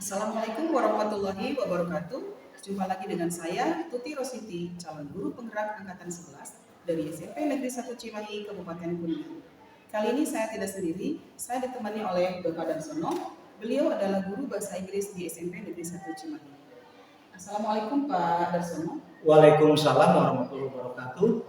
Assalamualaikum warahmatullahi wabarakatuh. Jumpa lagi dengan saya, Tuti Rositi, calon guru penggerak angkatan 11 dari SMP Negeri 1 Cimahi, Kabupaten Kuningan. Kali ini saya tidak sendiri, saya ditemani oleh Bapak Darsono. Beliau adalah guru bahasa Inggris di SMP Negeri 1 Cimahi. Assalamualaikum Pak Darsono. Waalaikumsalam warahmatullahi wabarakatuh.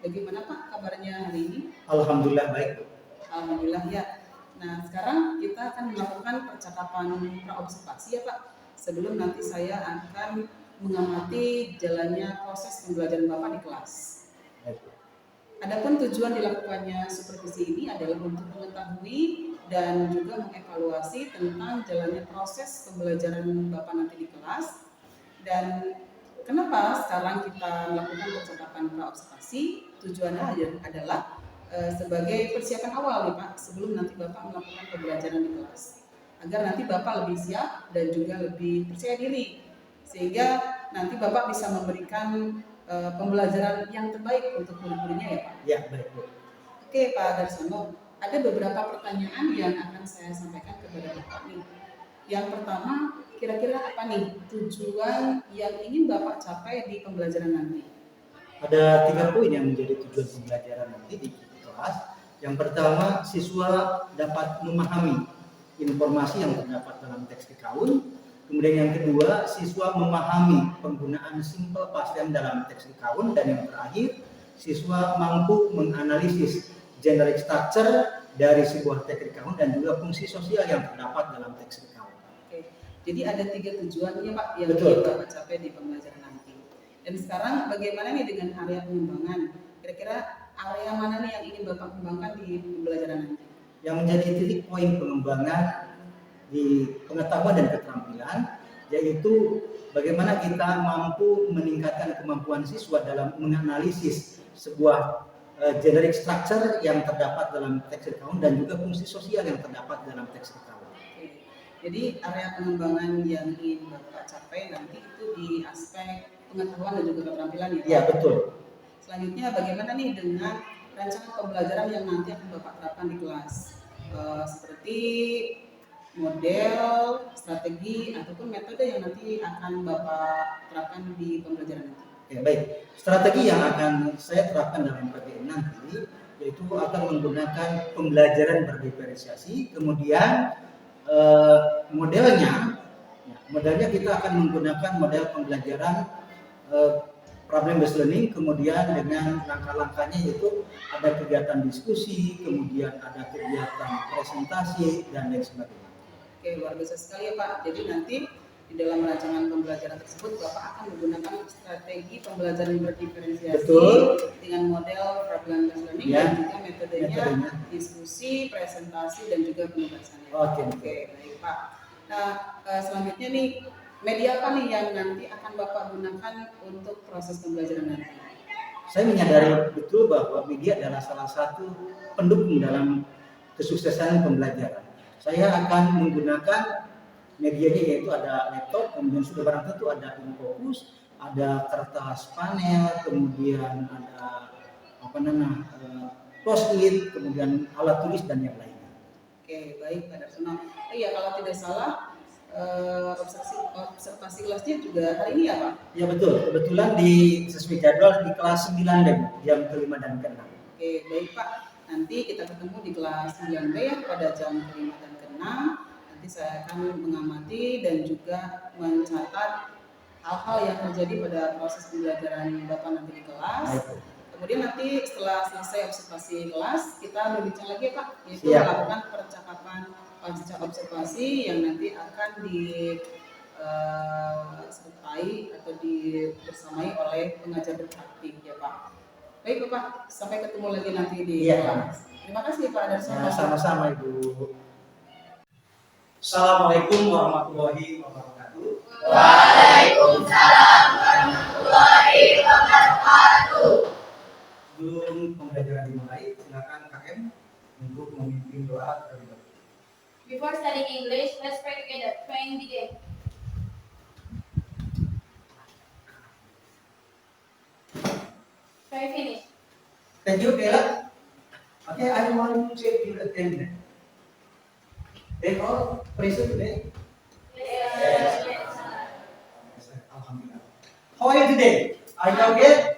Bagaimana Pak kabarnya hari ini? Alhamdulillah baik. Alhamdulillah ya. Nah, sekarang kita akan melakukan percakapan praobservasi ya Pak. Sebelum nanti saya akan mengamati jalannya proses pembelajaran Bapak di kelas. Adapun tujuan dilakukannya supervisi ini adalah untuk mengetahui dan juga mengevaluasi tentang jalannya proses pembelajaran Bapak nanti di kelas. Dan kenapa sekarang kita melakukan percakapan praobservasi? Tujuannya adalah sebagai persiapan awal nih Pak, sebelum nanti Bapak melakukan pembelajaran di kelas, agar nanti Bapak lebih siap dan juga lebih percaya diri, sehingga nanti Bapak bisa memberikan pembelajaran yang terbaik untuk murid-muridnya ya Pak. Ya, baik. Oke Pak Darsono, ada beberapa pertanyaan yang akan saya sampaikan kepada Bapak nih. Yang pertama, kira-kira apa nih tujuan yang ingin Bapak capai di pembelajaran nanti? Ada 3 poin yang menjadi tujuan pembelajaran nanti di kelas. Yang pertama, siswa dapat memahami informasi yang terdapat dalam teks account. Kemudian yang kedua, siswa memahami penggunaan simple past tense dalam teks account. Dan yang terakhir, siswa mampu menganalisis generic structure dari sebuah teks account dan juga fungsi sosial yang terdapat dalam teks account. Oke, jadi ada 3 tujuannya Pak yang Betul. ingin Bapak capai di pembelajaran nanti. Dan sekarang bagaimana nih dengan area pengembangan? Kira-kira area mana nih yang ingin Bapak kembangkan di pembelajaran nanti? Yang menjadi titik poin pengembangan di pengetahuan dan keterampilan, yaitu bagaimana kita mampu meningkatkan kemampuan siswa dalam menganalisis sebuah generic structure yang terdapat dalam teks account dan juga fungsi sosial yang terdapat dalam teks account. Oke. Jadi area pengembangan yang ingin Bapak capai nanti itu di aspek pengetahuan dan juga keterampilan ya Pak? Ya, betul. Selanjutnya bagaimana nih dengan rancangan pembelajaran yang nanti akan Bapak terapkan di kelas? Seperti model, strategi, ataupun metode yang nanti akan Bapak terapkan di pembelajaran nanti. Ya, baik. Strategi yang akan saya terapkan dalam PPM nanti yaitu akan menggunakan pembelajaran berdiferensiasi, kemudian modelnya kita akan menggunakan model pembelajaran problem based learning, kemudian dengan langkah-langkahnya yaitu ada kegiatan diskusi, kemudian ada kegiatan presentasi dan lain sebagainya. Oke, luar biasa sekali ya Pak. Jadi nanti di dalam rancangan pembelajaran tersebut Bapak akan menggunakan strategi pembelajaran berdiferensiasi. Betul. Dengan model problem based learning Ya. dan juga metodenya diskusi, presentasi dan juga penugasan. Oke, baik Pak. Nah, selanjutnya nih media apa nih yang nanti akan Bapak gunakan untuk proses pembelajaran nanti? Saya menyadari betul bahwa media adalah salah satu pendukung dalam kesuksesan pembelajaran. Saya akan menggunakan medianya yaitu ada laptop, kemudian sudah barang tentu ada infocus, ada kertas panel, kemudian ada post-it, kemudian alat tulis dan yang lainnya. Oke, baik Pak Darsono. Iya, kalau tidak salah observasi kelasnya juga hari ini ya Pak? Ya betul, kebetulan sesuai jadwal di kelas 9 jam ke-5 dan ke-6. Oke, baik Pak. Nanti kita ketemu di kelas 9B ya pada jam ke-5 dan ke-6. Nanti saya akan mengamati dan juga mencatat hal-hal yang terjadi pada proses pembelajaran Bapak nanti di kelas. Baik. Kemudian nanti setelah selesai observasi kelas, kita berbincang lagi ya Pak, yaitu Siap. melakukan percakapan pasca observasi yang nanti akan disertai atau dibersamai oleh pengajar berpraktik ya Pak. Baik Bapak, sampai ketemu lagi nanti di kelas. Terima kasih Pak Darsono. Ya, sama-sama Ibu. Assalamualaikum warahmatullahi wabarakatuh. Waalaikumsalam warahmatullahi wabarakatuh. Sebelum pembelajaran dimulai, silakan KM untuk memimpin doa terlebih dahulu. Before studying English, let's pray together. Praying begin. Pray finish. Thank you, Kayla. Okay, I want to check your attendance. They all present today? Yes, How are you today? Are you okay?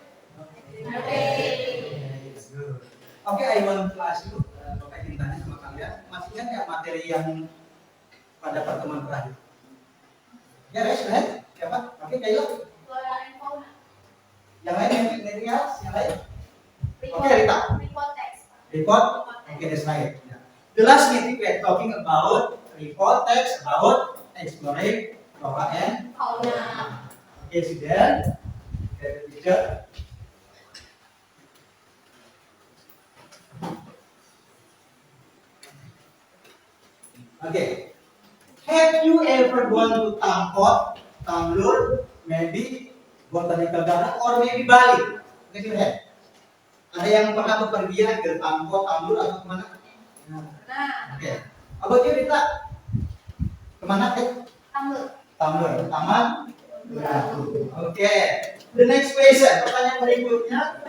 It's good. Oke, I want to ask you, Bapak ingin tanya sama kalian, masih ingat nggak materi yang pada pertemuan terakhir? Ya, raise your hand. Siapa? Oke, Kayla. Yang lain, anything else? Yang lain? Oke, Rita. Report text. Report? Oke, that's right. Yeah. The last meeting we are talking about report text, about exploring flora and Fauna. okay, see there. Okay, the picture. Okay. Have you ever gone to Tamkot, Tamlur, maybe Botanical Garden, or maybe Bali? Raise your hand. Ada yang pernah bepergian ke Tamkot, Tamlur atau kemana? Nah, Oke. About you, Rita? Kemana, Teh? tambah. Tamlur, Taman Berahu. Oke. The next question, pertanyaan berikutnya.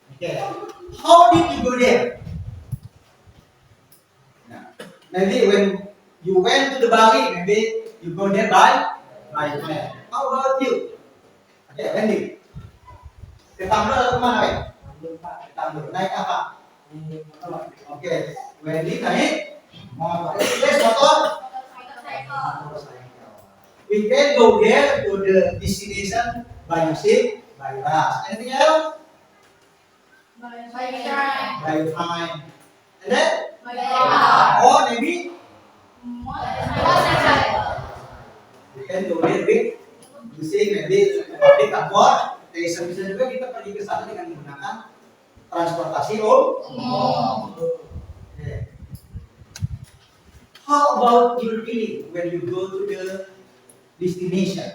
Oke. How did you go there? Nah, maybe when you went to the Bali, maybe you go there by plane. How about you? Oke, Wendy. Ke Tamlur atau kemana, Wen? Tamlur. Naik apa? Oke, Wendy naik motor. Guys, motor. Motorcycle. We can go there to the destination by using by bus. Anything else? By train. By train. And then? By car. Or maybe Motorcycle. we can go there with using maybe public transport. Bisa juga kita pergi ke sana dengan menggunakan transportasi umum. Okay. How about your feeling when you go to the destination?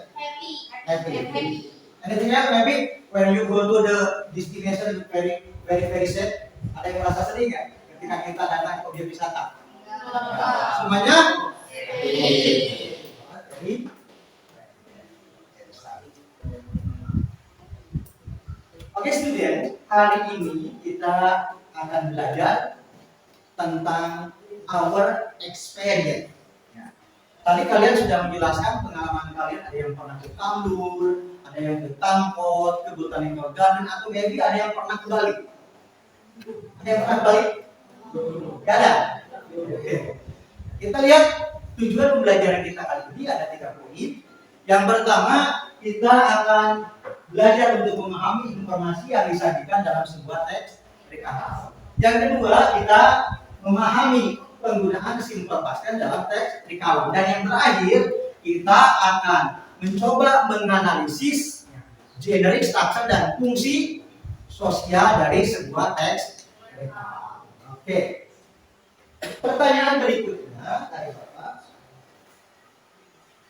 Happy. Anything else? Maybe when you go to the destination very sad. Ada yang merasa sedih nggak ketika kita datang ke objek wisata? Semuanya? Jadi, oke student, hari ini kita akan belajar tentang our experience. Ya. Tadi kalian sudah menjelaskan pengalaman kalian, ada yang pernah ke Tamlur, ada yang ke Tamkot, ke Botanical Garden, atau maybe ada yang pernah ke Bali. Ada yang pernah ke Bali? Gak ada? Oke. Kita lihat tujuan pembelajaran kita kali ini ada 3 poin. Yang pertama, kita akan belajar untuk memahami informasi yang disajikan dalam sebuah teks recount. Yang kedua, kita memahami penggunaan simple past tense dalam teks recount. Dan yang terakhir, kita akan mencoba menganalisis generic structure dan fungsi sosial dari sebuah teks recount. Oke. Pertanyaan berikutnya dari Bapak.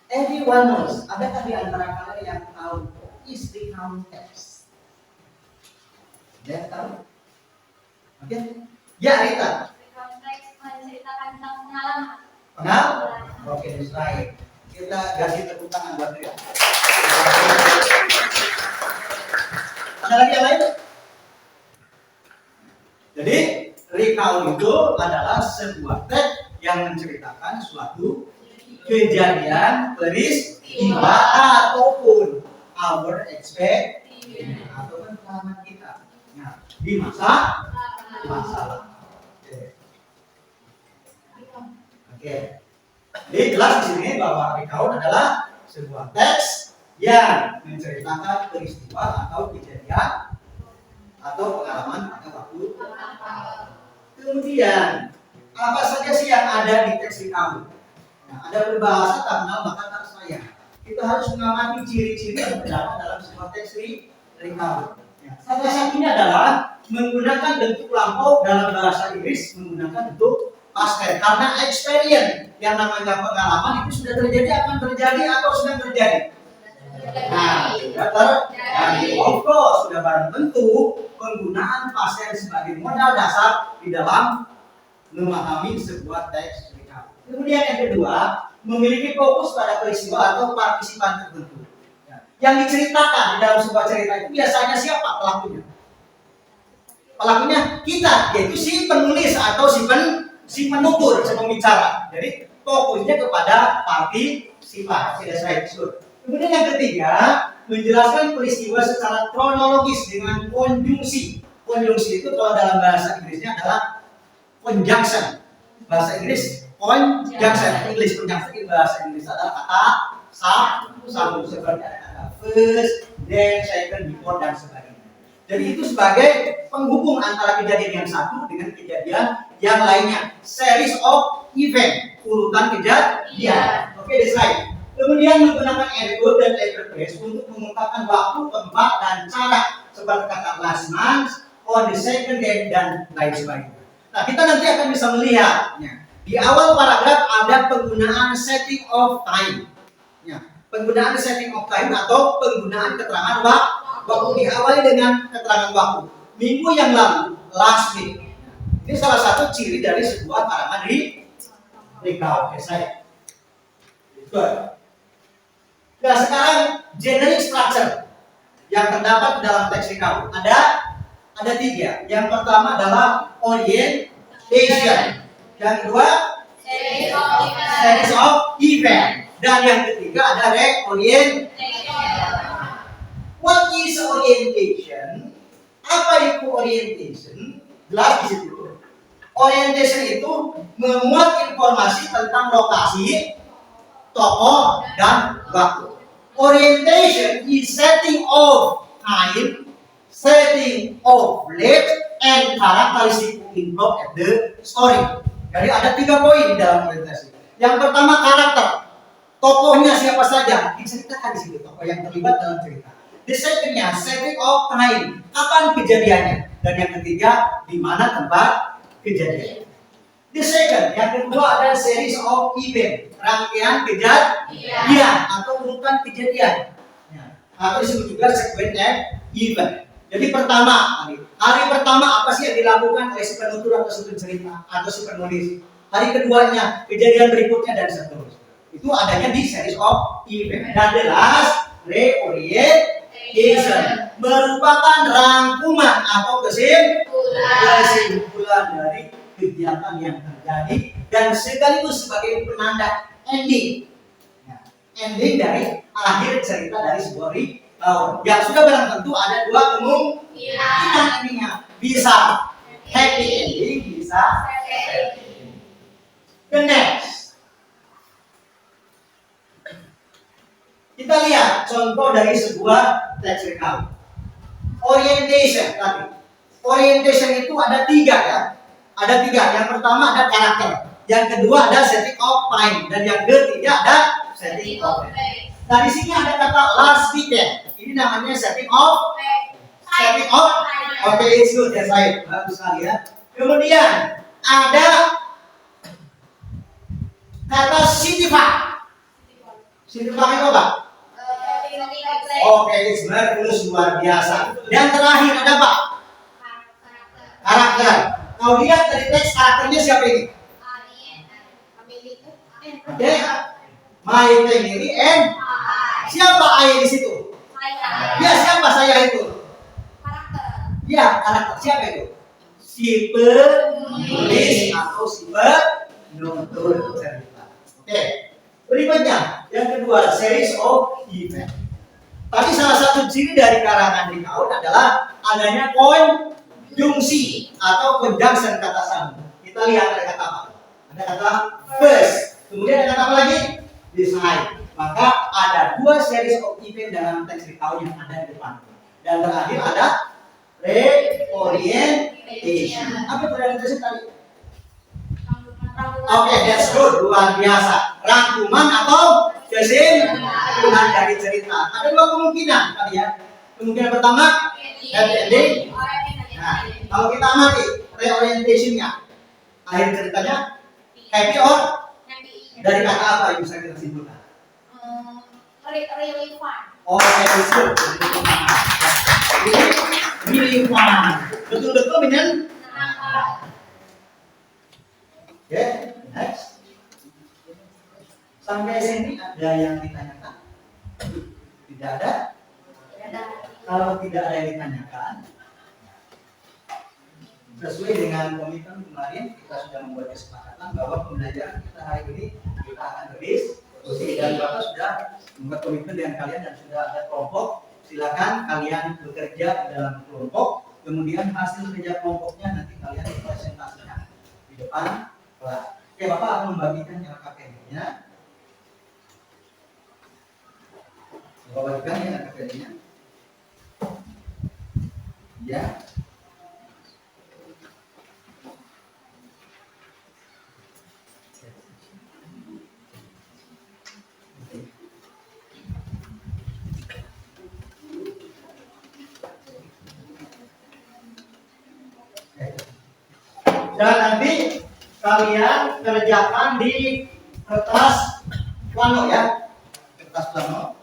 Everyone knows, adakah di antara kalian yang tahu is recount text? Dia tahu? Oke? Ya, Rita. Recount text menceritakan tentang pengalaman. Pengalaman? Oke, that's right. Kita kasih tepuk tangan buat dia. Ada lagi yang lain? Jadi, recount itu adalah sebuah teks yang menceritakan suatu kejadian, peristiwa, ataupun our experience ataupun pengalaman kita. Nah, di masa lalu. Oke. Jadi jelas di sini bahwa recount adalah sebuah teks yang menceritakan peristiwa atau kejadian atau pengalaman pada waktu. Kemudian apa saja sih yang ada di teks recount? Nah, ada berbahasa terkenal bahkan tak saya. Kita harus mengamati ciri-ciri yang terdapat dalam sebuah teks recount. Ya, salah satunya adalah menggunakan bentuk lampau dalam bahasa Inggris menggunakan bentuk past tense. Karena experience yang namanya pengalaman itu sudah terjadi, akan terjadi atau sedang terjadi. Nah, sudah terjadi. Of course, sudah barang tentu penggunaan past tense sebagai modal dasar di dalam memahami sebuah teks recount. Kemudian yang kedua, memiliki fokus pada peristiwa atau partisipan tertentu. Yang diceritakan di dalam sebuah cerita itu biasanya siapa pelakunya? Pelakunya kita, yaitu si penulis atau si penutur, si pembicara. Jadi fokusnya kepada partisipan. Tidak saya. Kemudian yang ketiga, menjelaskan peristiwa secara kronologis dengan konjungsi. Konjungsi itu kalau dalam bahasa Inggrisnya adalah conjunction. Bahasa Inggris conjunction, English conjunction, bahasa Inggris adalah kata sambung seperti ada first, then, second, before dan sebagainya. Jadi itu sebagai penghubung antara kejadian yang satu dengan kejadian yang lainnya. Series of event, urutan kejadian. Oke, desain. Kemudian menggunakan adverb dan adverb untuk mengungkapkan waktu, tempat, dan cara seperti kata last month, on the second day, dan lain sebagainya. Nah, kita nanti akan bisa melihatnya. Di awal paragraf ada penggunaan setting of time. Ya, penggunaan setting of time atau penggunaan keterangan waktu diawali dengan keterangan waktu. Minggu yang lalu, last week. Ini salah satu ciri dari sebuah karangan recount essay. Good. Nah, sekarang generic structure yang terdapat dalam teks recount ada tiga. Yang pertama adalah orientation. Yang kedua series of event. Dan yang ketiga ada reorientation. What is orientation? Apa itu orientation? Jelas di situ. Orientation itu memuat informasi tentang lokasi, tokoh, dan waktu. Orientation is setting of time, setting of place, and characteristic involved at the story. Jadi ada 3 poin di dalam orientasi. Yang pertama karakter, tokohnya siapa saja diceritakan di situ, tokoh yang terlibat dalam cerita. The second-nya setting of time, kapan kejadiannya, dan yang ketiga di mana tempat kejadian. The second, yang kedua ada series of event, rangkaian kejadian atau urutan kejadian. Atau disebut juga sequence event. Jadi pertama, hari pertama apa sih yang dilakukan oleh si penutur atau si pencerita atau si penulis? Hari keduanya, kejadian berikutnya dan seterusnya. Itu adanya di series of event. Dan the last, reorientation, merupakan rangkuman atau kesimpulan dari kegiatan yang terjadi dan sekaligus sebagai penanda ending. Ending dari akhir cerita dari sebuah yang sudah barang tentu ada 2 kemungkinan endingnya. Bisa happy ending, bisa sad ending. The next, kita lihat contoh dari sebuah text recount. Orientation tadi. Orientation itu ada 3 ya. Ada 3. Yang pertama ada karakter. Yang kedua ada setting of time. Dan yang ketiga ada setting of place. Nah, di sini ada kata last weekend. Ini namanya setting of time. Oke, it's good. That's right. Bagus sekali ya. Kemudian ada kata sitify. Sitify itu apa? Oke, it's marvelous, luar biasa. Dan terakhir ada apa? Karakter. Kau lihat dari teks karakternya siapa ini? Oke. My family and siapa ayah di situ? Ya, siapa saya itu? Ya, karakter siapa itu? Si penulis atau si penutur cerita. Oke. Berikutnya, yang kedua, series of event. Tadi salah satu ciri dari karangan recount adalah adanya konjungsi atau conjunction kata sambung. Kita lihat ada kata apa? Ada kata first. Kemudian ada kata apa lagi? Design. Maka ada 2 series of event dalam teks recount yang ada di depan. Dan terakhir ada reorientation. Apa orientation tadi? Oke, that's good, luar biasa. Rangkuman atau kesimpulan dari cerita. Ada 2 kemungkinan tadi ya. Kemungkinan pertama happy ending. Nah, kalau kita amati reorientationnya, akhir ceritanya happy or dari kata apa yang bisa kita simpulkan? Really fun. Oke, that's good. Really fun. Betul-betul menyenangkan. Oke, next. Sampai sini ada yang ditanyakan? Tidak ada? Kalau tidak ada yang ditanyakan, sesuai dengan komitmen kemarin kita sudah membuat kesepakatan bahwa pembelajaran kita hari ini kita akan diskusi dan Bapak sudah membuat komitmen dengan kalian dan sudah ada kelompok, silakan kalian bekerja dalam kelompok, kemudian hasil kerja kelompoknya nanti kalian presentasikan di depan kelas. Oke, Bapak akan membagikan LKPD-nya. Bapak bagikan ya LKPD-nya. Ya. Dan nanti kalian kerjakan di kertas plano ya, kertas plano.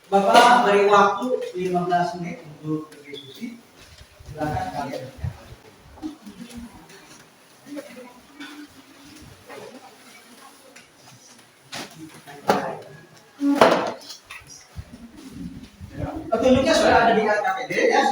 Bapak beri waktu 15 menit untuk berdiskusi. Silakan kalian. Petunjuknya sudah ada di LKPD ya.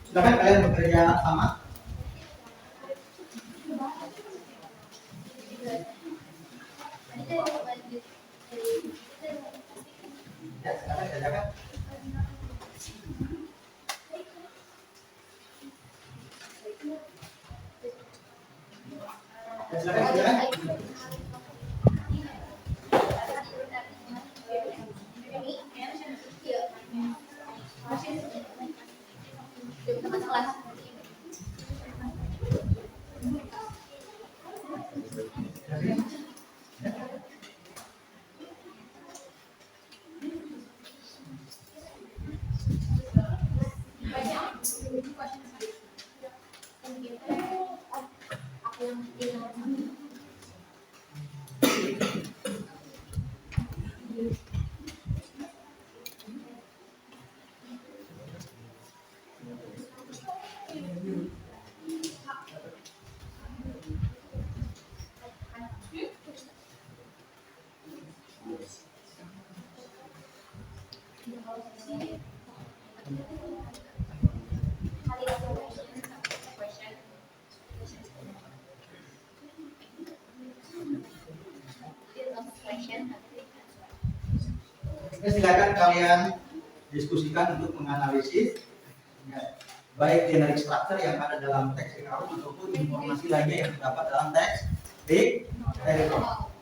Silakan kalian bekerja sama. Ya, silakan kerjakan. Ya, silakan kerjakan. Oke, silakan kalian diskusikan untuk menganalisis ya, baik generic structure yang ada dalam teks account ataupun informasi lainnya yang terdapat dalam teks di report.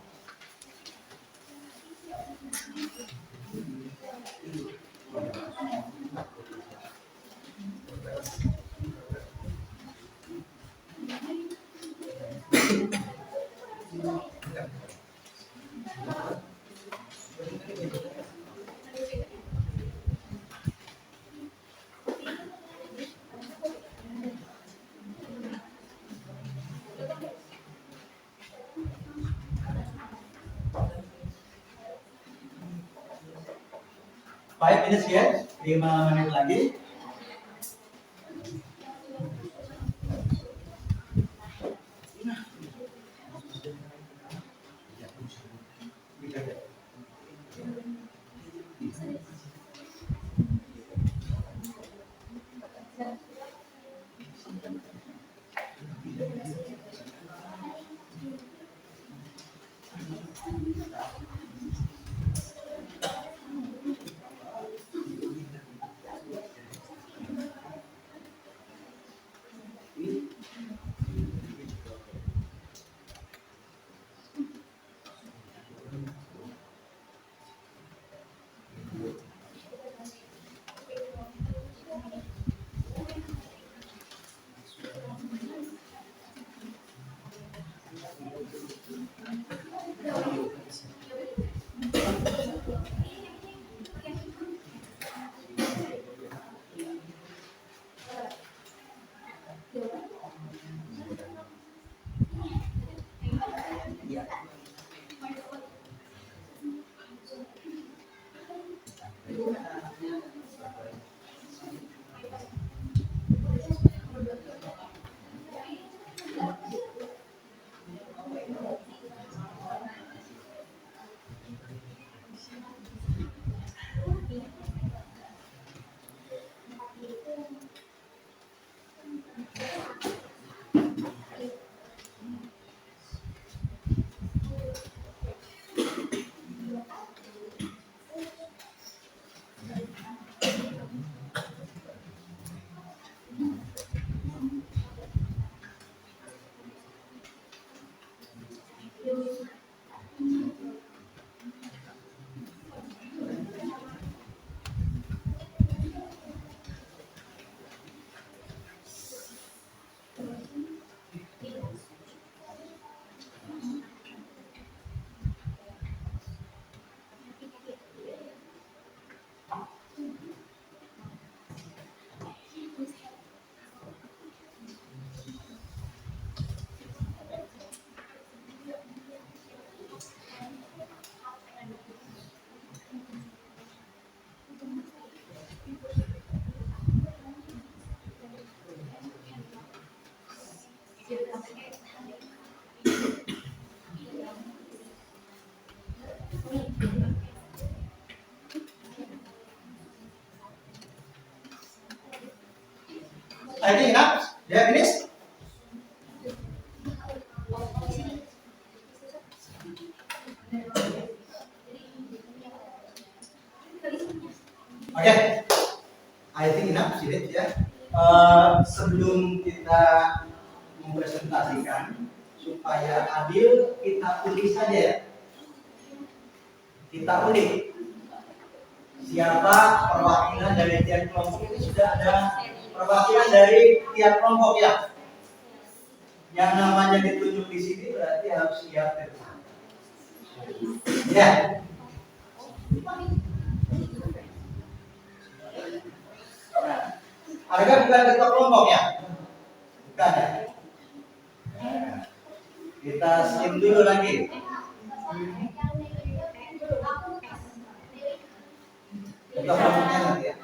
Baik, ini sekian 5 menit lagi. I think enough. Yeah, finish. Okay. I think enough, sudah ya. Sebelum kita mempresentasikan, supaya adil kita ulik saja ya. Kita ulik siapa perwakilan dari tiap kelompok. Ini sudah ada perwakilan dari tiap kelompok ya. Yang namanya ditunjuk di sini berarti harus siap ya. Harga bukan ketua kelompok ya? Bukan ya? Kita skim dulu lagi. Ketua kelompoknya nanti ya.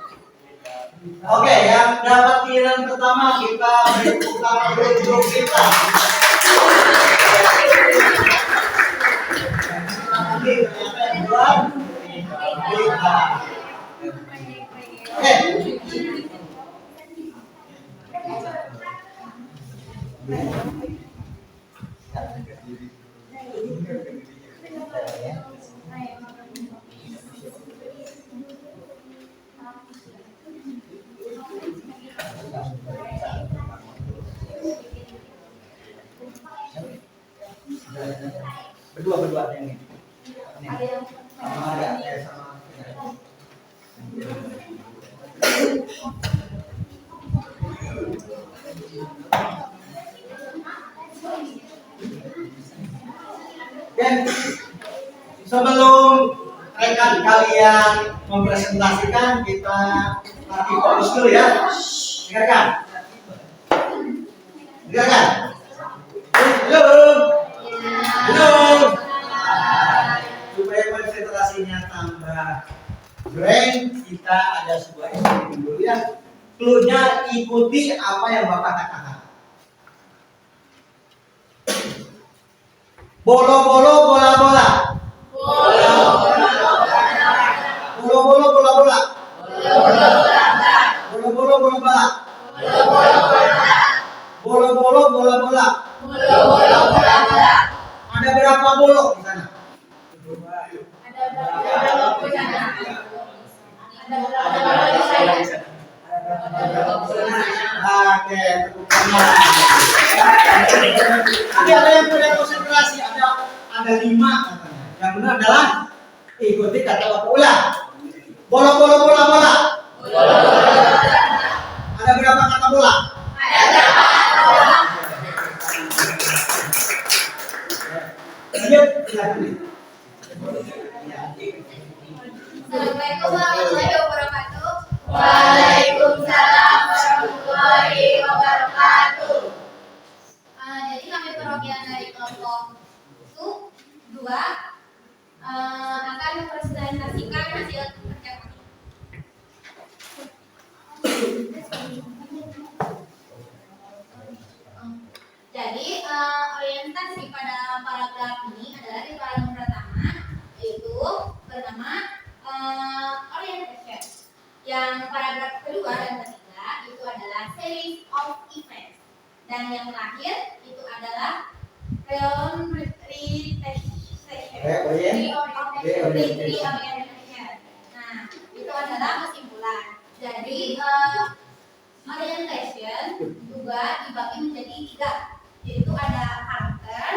Oke, yang dapat giliran pertama kita beri tepuk tangan untuk kita. Oke. Berdua yang ini. Sama ada ya sama. Dan sebelum rekan kalian mempresentasikan, kita latih fokus dulu ya. Dengarkan. Dengarkan. Halo. Halo. Supaya konsentrasinya tambah keren, kita ada sebuah instruksi dulu ya. Clue-nya ikuti apa yang Bapak katakan. Bolo-bolo bola-bola. Bolo-bolo bola-bola. Bolo-bolo bola-bola. Bolo-bolo bola-bola. Ada berapa bolo di sana? Oke, tepuk tangan. Ada yang tidak konsentrasi, ada 5 katanya. Yang benar adalah ikuti kata Bapak ulang. Bola-bola bola-bola. Ada berapa kata bola? Assalamualaikum warahmatullahi wabarakatuh. Waalaikumsalam warahmatullahi wabarakatuh. Jadi kami perwakilan dari kelompok 2 akan mempresentasikan hasil kerja kami. Dan yang terakhir itu adalah reorientation. Nah, itu adalah kesimpulan. Jadi orientation juga dibagi menjadi 3, yaitu ada karakter,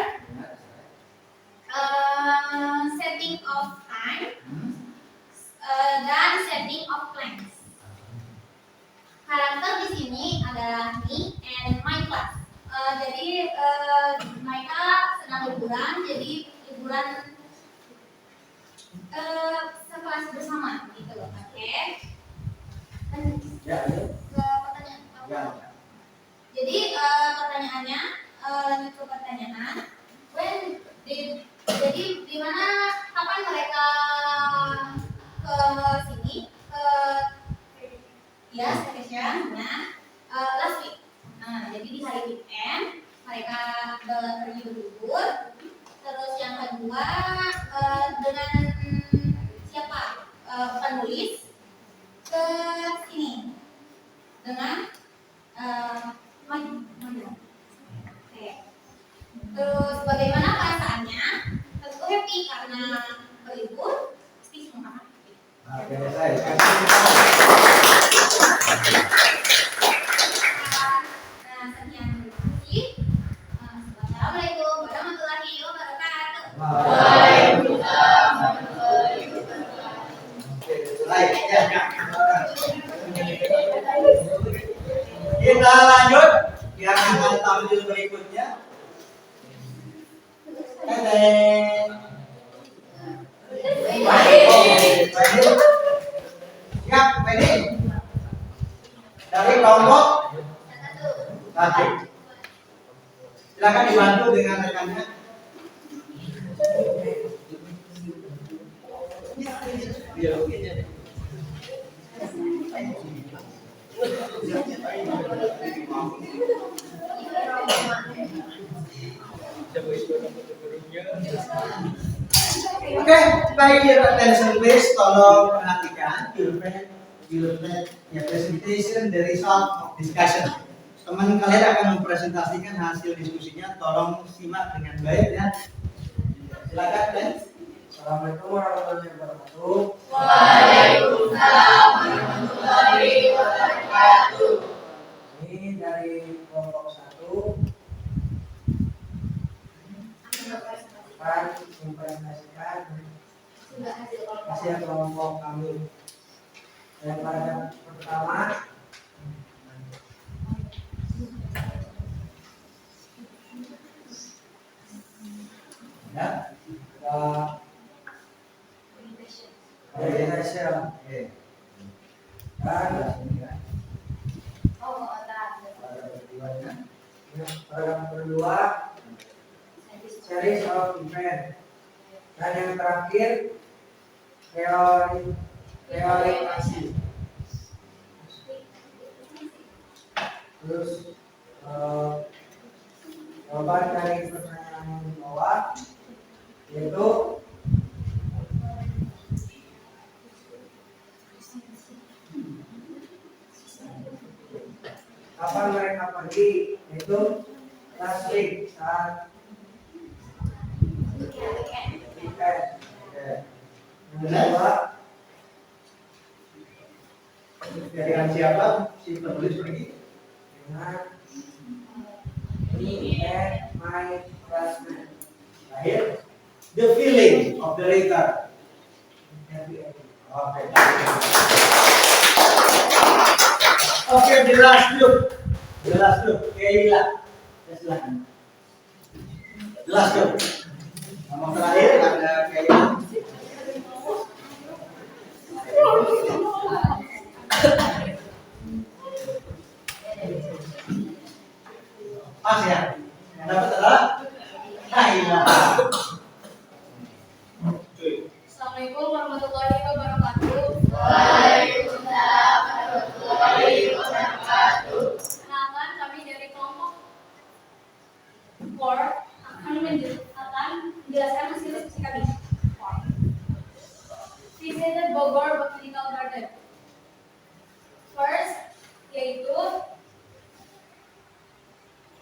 setting of time, dan setting of plans. Karakter di sini adalah me and my class. Jadi mereka sedang liburan, jadi liburan sekelas bersama gitu loh. Oke. Ya, Ke pertanyaan. ya. Jadi pertanyaannya, lanjut ke pertanyaan. Jadi di mana, kapan mereka ke sini, ya staycation, last week. Nah, jadi di hari weekend mereka pergi berlibur. Terus yang kedua dengan siapa? Penulis ke sini dengan Oke. Terus bagaimana perasaannya? Tentu happy karena berlibur. Pasti semua happy. Oke, saya. Nah, sekian terima kasih. Assalamualaikum warahmatullahi wabarakatuh. Waalaikumsalam warahmatullahi wabarakatuh. Kita lanjut yang akan tampil berikutnya. Siap, ready? Dari kelompok 1. Silakan dibantu dengan rekannya. Oke, by your attention please, tolong perhatikan ya, presentation the result of discussion. Teman kalian akan mempresentasikan hasil diskusinya, tolong simak dengan baik ya. Silakan, Ben. Assalamualaikum warahmatullahi wabarakatuh. Waalaikumsalam warahmatullahi wabarakatuh. Ini dari kelompok 1 akan mempresentasikan hasil kelompok kami. Yang pada pertama Ya. orientation Oke. dan paragraf kedua series of event, dan yang terakhir teorifikasi. Terus jawaban dari pertanyaan yang di bawah yaitu kapan mereka pergi, yaitu last week saat weekend. Yang kedua Dengan siapa si penulis pergi? dengan me and my classmate. Terakhir, the feeling of the letter. Oke. Oke, jelas dulu. Keila. Ya, silakan. Jelas dulu. Nama terakhir ada Keila. Pas ya. Yang dapat adalah Keila. Assalamualaikum warahmatullahi wabarakatuh. Waalaikumsalam warahmatullahi wabarakatuh. Kenalkan, kami dari kelompok 4 akan menjelaskan hasil diskusi kami. Visited Bogor Botanical Garden. First, yaitu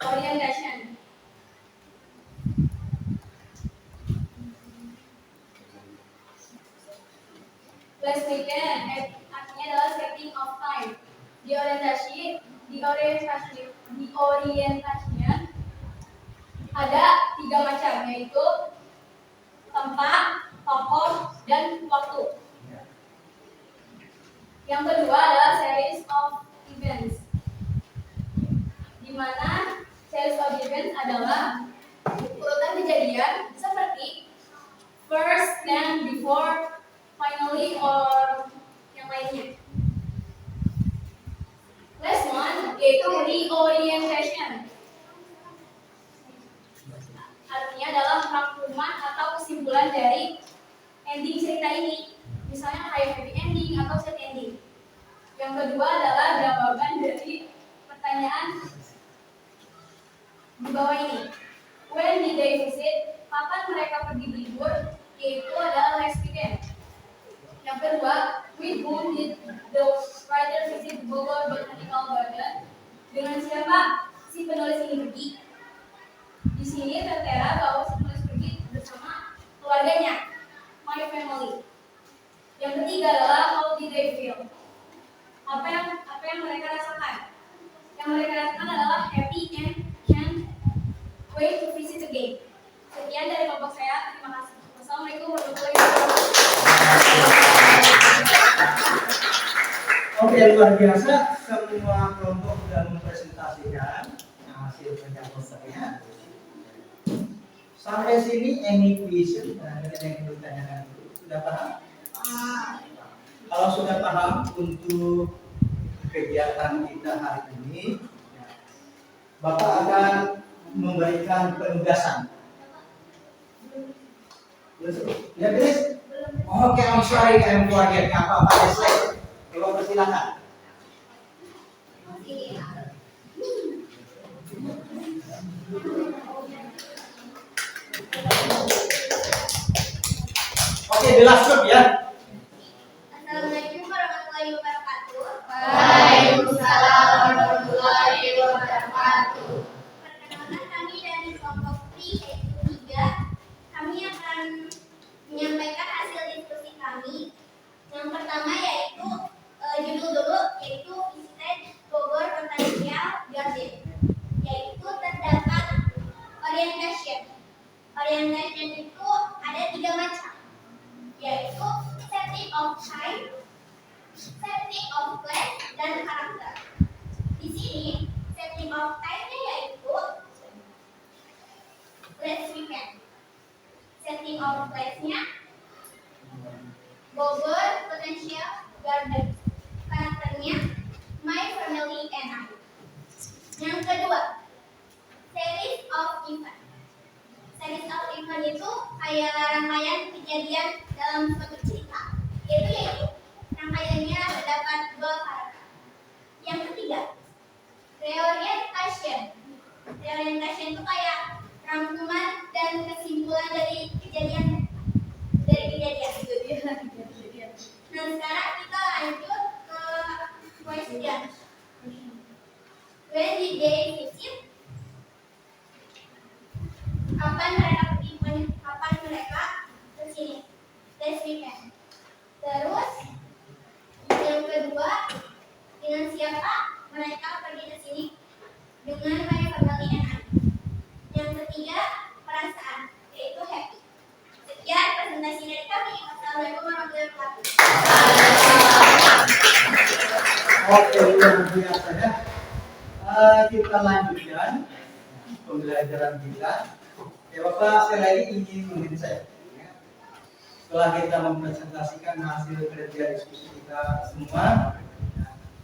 Orientation. Class weekend artinya adalah setting of time. Di orientasinya ada 3 macam, yaitu tempat, tokoh, dan waktu. Yang kedua adalah series of events, di mana series of events adalah urutan kejadian seperti first, then, before, finally, or yang lainnya. Last one yaitu reorientation, artinya adalah rangkuman atau kesimpulan dari ending cerita ini, misalnya kayak happy ending atau sad ending. Yang kedua adalah jawaban dari pertanyaan di bawah ini. When did they visit? Kapan mereka pergi berlibur? Yaitu adalah last weekend. Yang kedua, with whom did the writer visit Bogor Botanical Garden? Dengan siapa si penulis ini pergi? Di sini tertera bahwa si penulis pergi bersama keluarganya, my family. Yang ketiga adalah how did they feel? Apa yang mereka rasakan? Yang mereka rasakan adalah happy and can't wait to visit again. Sekian dari kelompok saya. Terima kasih. Wassalamualaikum warahmatullahi wabarakatuh. Oke, luar biasa. Semua kelompok sudah mempresentasikan hasil kerja kelompoknya. Sampai sini any question yang perlu ditanyakan dulu. Sudah paham? Kalau sudah paham untuk kegiatan kita hari ini, Bapak akan memberikan penugasan. Ya, please. Oke, I'm sorry, I'm forget. Apa slide? Coba persilakan. Oke, the last group ya. Assalamualaikum warahmatullahi wabarakatuh. Waalaikumsalam warahmatullahi wabarakatuh. Perkenalkan, kami dari kelompok P yaitu 3. Kami akan menyampaikan hasil diskusi kami. Yang pertama yaitu judul dulu, yaitu Visit Bogor Botanical Garden. Yaitu terdapat orientation. Orientation itu ada 3 macam, yaitu setting of time, setting of place, dan karakter. Di sini setting of time-nya yaitu last weekend. Setting of place-nya Bogor Botanical Garden. Karakternya my family and I. Yang kedua, series of event. Series of event itu kayak rangkaian kejadian dalam suatu cerita. Yaitu rangkaiannya terdapat 2 karakter. Yang ketiga, reorientation. Reorientation itu kayak rangkuman dan kesimpulan dari kejadian. Nah, sekarang kita lanjut ke question. When did they visit? Kapan mereka ke sini? Last weekend. Terus yang kedua, dengan siapa mereka pergi ke sini? Dengan my family and I. Yang ketiga, perasaan, yaitu happy. Sekian presentasi dari kami. Wassalamualaikum warahmatullahi wabarakatuh. Oke, luar biasa ya. Kita lanjutkan pembelajaran kita. Ya, Bapak sekali lagi ingin memimpin saya. Setelah kita mempresentasikan hasil kerja diskusi kita semua,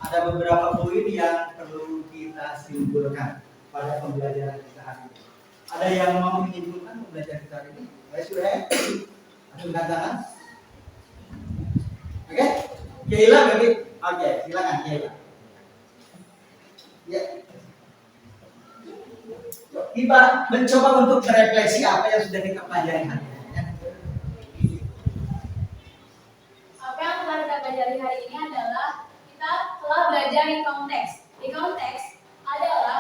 ada beberapa poin yang perlu kita simpulkan pada pembelajaran kita hari ini. Ada yang mau menyimpulkan pembelajaran kita hari ini? Baik, sudah. Angkat tangan. Oke, Keila bagi. Oke, silakan Keila. Ya. Kita mencoba untuk merefleksi apa yang sudah kita pelajari hari ini. Apa yang telah kita pelajari hari ini adalah kita telah belajar di konteks. Di konteks adalah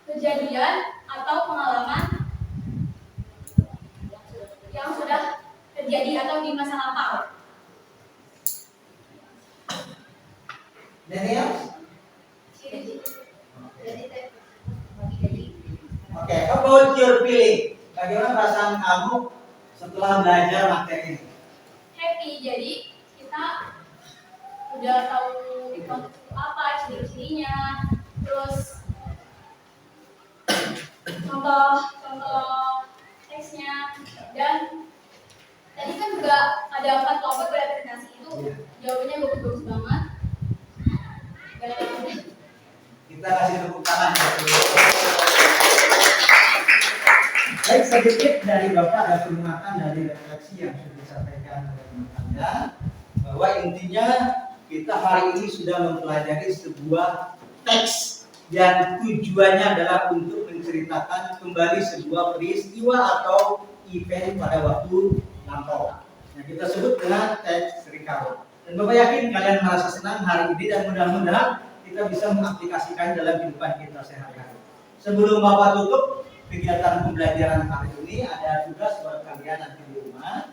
kejadian kejadian atau pengalaman yang sudah terjadi atau di masa lampau. Daniel? Oke, about your feeling. Bagaimana perasaan kamu setelah belajar materi ini? Happy, jadi kita udah tahu apa ciri-cirinya, terus contoh teksnya, dan tadi kan juga ada 4 kelompok presentasi itu jawabannya bagus-bagus banget. Dan Kita kasih tepuk tangan. Baik, sedikit dari Bapak ada penguatan dari refleksi yang sudah disampaikan oleh teman-teman, bahwa intinya kita hari ini sudah mempelajari sebuah teks yang tujuannya adalah untuk menceritakan kembali sebuah peristiwa atau event pada waktu lampau. Yang kita sebut dengan teks recall. Dan Bapak yakin kalian merasa senang hari ini dan mudah-mudahan kita bisa mengaplikasikan dalam kehidupan kita sehari-hari. Sebelum Bapak tutup kegiatan pembelajaran hari ini, ada tugas buat kalian nanti di rumah.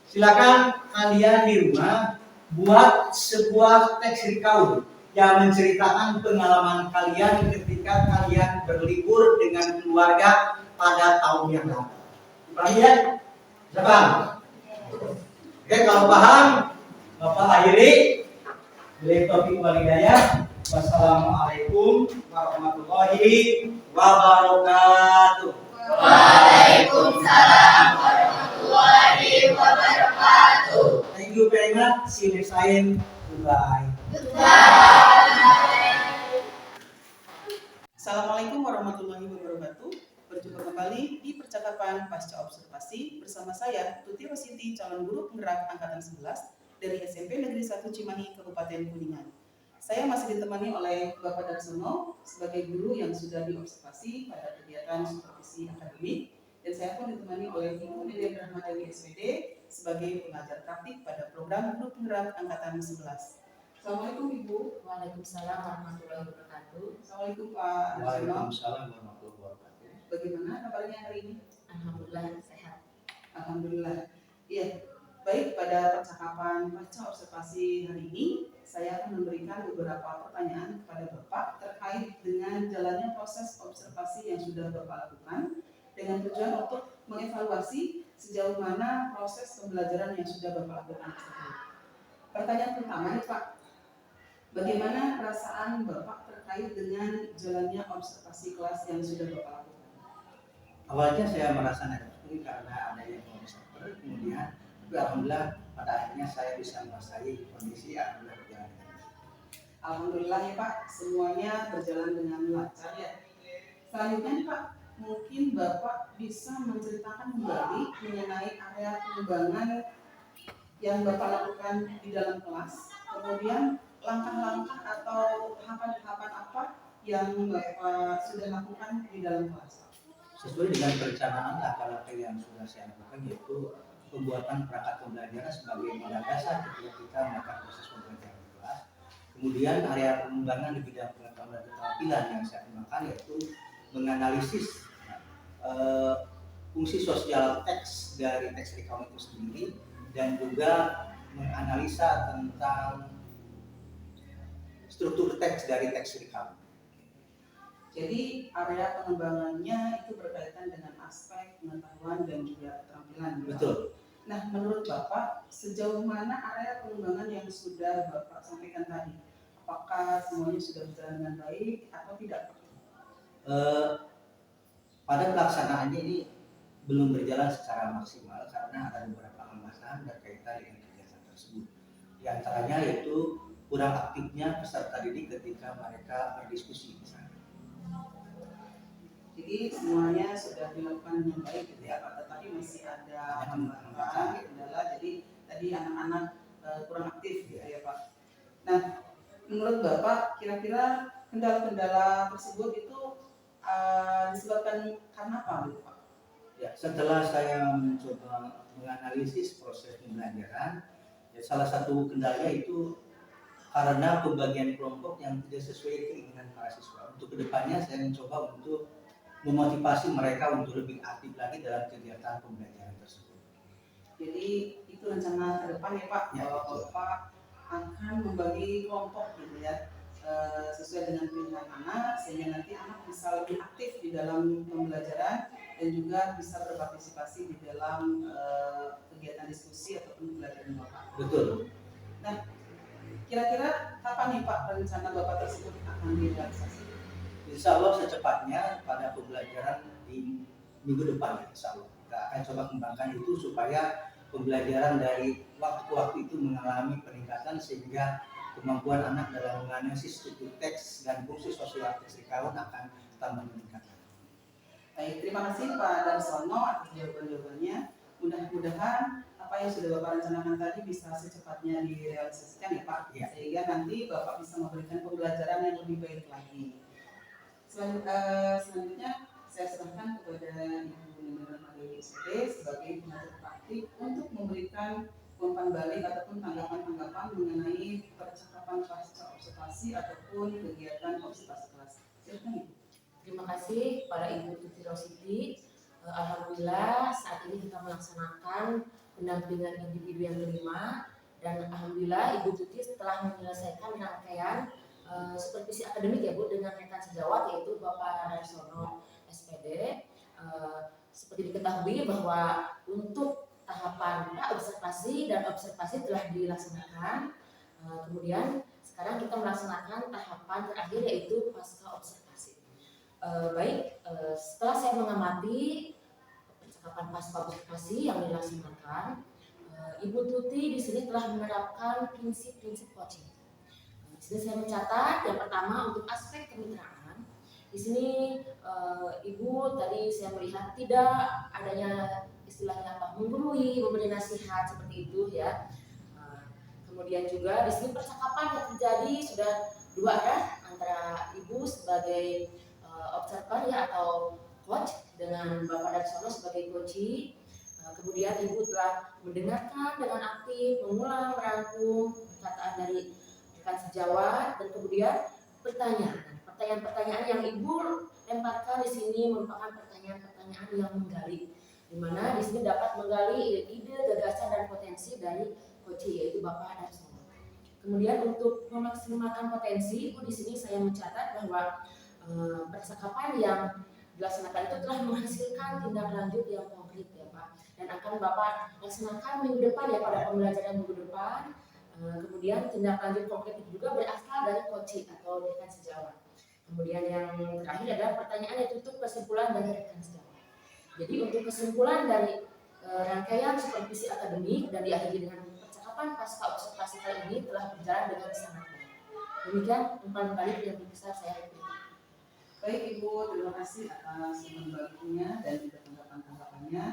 Silakan kalian di rumah buat sebuah teks recall yang menceritakan pengalaman kalian ketika kalian berlibur dengan keluarga pada tahun yang lalu. Paham ya? Siapa? Oke, kalau paham, Bapak akhiri. Bila taufiq wal hidayah. Wassalamualaikum warahmatullahi wabarakatuh. Waalaikumsalam warahmatullahi wabarakatuh. Thank you very much. See you next time. Goodbye. Assalamualaikum warahmatullahi wabarakatuh. Berjumpa kembali di percakapan pasca observasi bersama saya Tuti Rositi, calon guru penggerak angkatan 11 dari SMP Negeri 1 Cimahi, Kabupaten Kuningan. Saya masih ditemani oleh Bapak Darsono sebagai guru yang sudah diobservasi pada kegiatan supervisi akademik, dan saya pun ditemani oleh Ibu Dede Rahmadani SPD sebagai pengajar praktik pada program guru penggerak angkatan 11. Assalamualaikum Ibu. Waalaikumsalam warahmatullahi wabarakatuh. Assalamualaikum Pak Darsono. Waalaikumsalam warahmatullahi wabarakatuh. Bagaimana kabarnya hari ini? Alhamdulillah sehat. Alhamdulillah. Iya. Baik, pada percakapan pasca observasi hari ini, saya akan memberikan beberapa pertanyaan kepada Bapak terkait dengan jalannya proses observasi yang sudah Bapak lakukan dengan tujuan untuk mengevaluasi sejauh mana proses pembelajaran yang sudah Bapak lakukan tersebut. Pertanyaan pertama nih Pak, bagaimana perasaan Bapak terkait dengan jalannya observasi kelas yang sudah Bapak lakukan? Awalnya saya merasa negatif karena adanya observer, kemudian alhamdulillah pada akhirnya saya bisa menguasai kondisi alhamdulillah berjalan dengan baik. Alhamdulillah ya Pak, semuanya berjalan dengan lancar ya. Selanjutnya nih Pak, mungkin Bapak bisa menceritakan kembali mengenai area pengembangan yang Bapak lakukan di dalam kelas, kemudian langkah-langkah atau tahapan-tahapan apa yang Bapak sudah lakukan di dalam kelas. Sesuai dengan perencanaan langkah-langkah yang sudah saya lakukan, yaitu pembuatan perangkat pembelajaran sebagai modal dasar ketika kita melakukan proses pembelajaran di kelas. Kemudian area pengembangan di bidang pengetahuan dan keterampilan yang saya kembangkan yaitu menganalisis fungsi sosial teks dari teks recount itu sendiri, dan juga menganalisa tentang struktur teks dari teks recount. Jadi area pengembangannya itu berkaitan dengan aspek pengetahuan dan juga keterampilan. Betul. Nah, menurut Bapak, sejauh mana area pengembangan yang sudah Bapak sampaikan tadi? Apakah semuanya sudah berjalan dengan baik atau tidak? Pada pelaksanaannya ini belum berjalan secara maksimal karena ada beberapa hambatan berkaitan dengan kegiatan tersebut. Di antaranya yaitu kurang aktifnya peserta didik ketika mereka berdiskusi misalnya. Jadi semuanya sudah dilakukan dengan baik gitu ya Pak, tetapi masih ada hambatan, kendala, jadi tadi anak-anak kurang aktif gitu ya Pak. Nah, menurut Bapak kira-kira kendala-kendala tersebut itu disebabkan karena apa gitu Pak? Ya, setelah saya mencoba menganalisis proses pembelajaran, ya salah satu kendalanya itu karena pembagian kelompok yang tidak sesuai keinginan para siswa. Untuk kedepannya saya mencoba untuk memotivasi mereka untuk lebih aktif lagi dalam kegiatan pembelajaran tersebut. Jadi itu rencana ke depan ya Pak, Ya, bahwa betul. Bapak akan membagi kelompok gitu ya, sesuai dengan pilihan anak, sehingga nanti anak bisa lebih aktif di dalam pembelajaran dan juga bisa berpartisipasi di dalam kegiatan diskusi ataupun pembelajaran Bapak. Betul. Nah, kira-kira kapan nih Pak rencana Bapak tersebut akan direalisasi? Insya Allah secepatnya pada pembelajaran di minggu depan, insya Allah kita akan coba kembangkan itu supaya pembelajaran dari waktu ke waktu itu mengalami peningkatan sehingga kemampuan anak dalam menganalisis struktur teks dan fungsi sosial teks di KAUN akan tambah meningkat. Baik, terima kasih Pak Darsono atas jawaban-jawabannya. Mudah-mudahan apa yang sudah Bapak rencanakan tadi bisa secepatnya direalisasikan ya Pak, Ya. sehingga nanti Bapak bisa memberikan pembelajaran yang lebih baik lagi. Selanjutnya saya serahkan kepada Ibu Nindra Madeni SPD sebagai pengatur praktik untuk memberikan umpan balik ataupun tanggapan-tanggapan mengenai percakapan pasca observasi ataupun kegiatan observasi kelas. Silakan Ibu. Terima kasih kepada Ibu Tuti Rosidi. Alhamdulillah saat ini kita melaksanakan pendampingan individu yang kelima dan alhamdulillah Ibu Tuti setelah menyelesaikan rangkaian supervisi akademik ya Bu dengan rekan sejawat yaitu Bapak Darsono SPD. Seperti diketahui bahwa untuk tahapan observasi dan observasi telah dilaksanakan. Kemudian sekarang kita melaksanakan tahapan terakhir yaitu pasca observasi. Setelah saya mengamati percakapan pasca observasi yang dilaksanakan, Ibu Tuti di sini telah menerapkan prinsip-prinsip coaching. Di sini saya mencatat yang pertama untuk aspek kemitraan. Di sini Ibu tadi saya melihat tidak adanya istilahnya apa menggurui, memberi nasihat seperti itu ya. Kemudian juga di sini percakapan yang terjadi sudah dua arah antara Ibu sebagai observer ya atau coach dengan Bapak Darsono sebagai coachee. Kemudian Ibu telah mendengarkan dengan aktif, mengulang, merangkum perkataan dari rekan sejawat dan kemudian pertanyaan-pertanyaan yang Ibu lemparkan di sini merupakan pertanyaan-pertanyaan yang menggali, di mana di sini dapat menggali ide, gagasan dan potensi dari coachee yaitu Bapak Darsono. Kemudian untuk memaksimalkan potensi, Ibu di sini saya mencatat bahwa percakapan yang dilaksanakan itu telah menghasilkan tindak lanjut yang konkret ya Pak, dan akan Bapak laksanakan minggu depan ya pada pembelajaran minggu depan. Kemudian tindak lanjut konkret itu juga berasal dari coaching atau rekan sejawat. Kemudian yang terakhir adalah pertanyaan yang tutup kesimpulan dari rekan sejawat. Jadi untuk kesimpulan dari rangkaian supervisi akademik dan diakhiri dengan percakapan pasca observasi kali ini telah berjalan dengan sangat baik. Demikian umpan balik yang bisa saya berikan. Baik Ibu, terima kasih atas pembagiannya dan juga tanggapan-tanggapannya.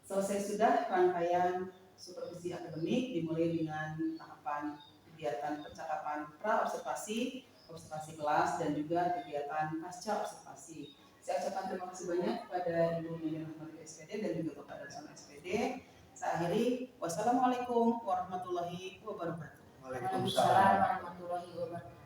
Selesai sudah rangkaian supervisi akademik dimulai dengan tahapan kegiatan percakapan pra-observasi, observasi kelas, dan juga kegiatan pasca observasi. Saya ucapkan terima kasih banyak kepada Ibu Nindra Madeni SPD dan juga Bapak Darsono SPD. Saya akhiri, wassalamualaikum warahmatullahi wabarakatuh. Waalaikumsalam warahmatullahi wabarakatuh.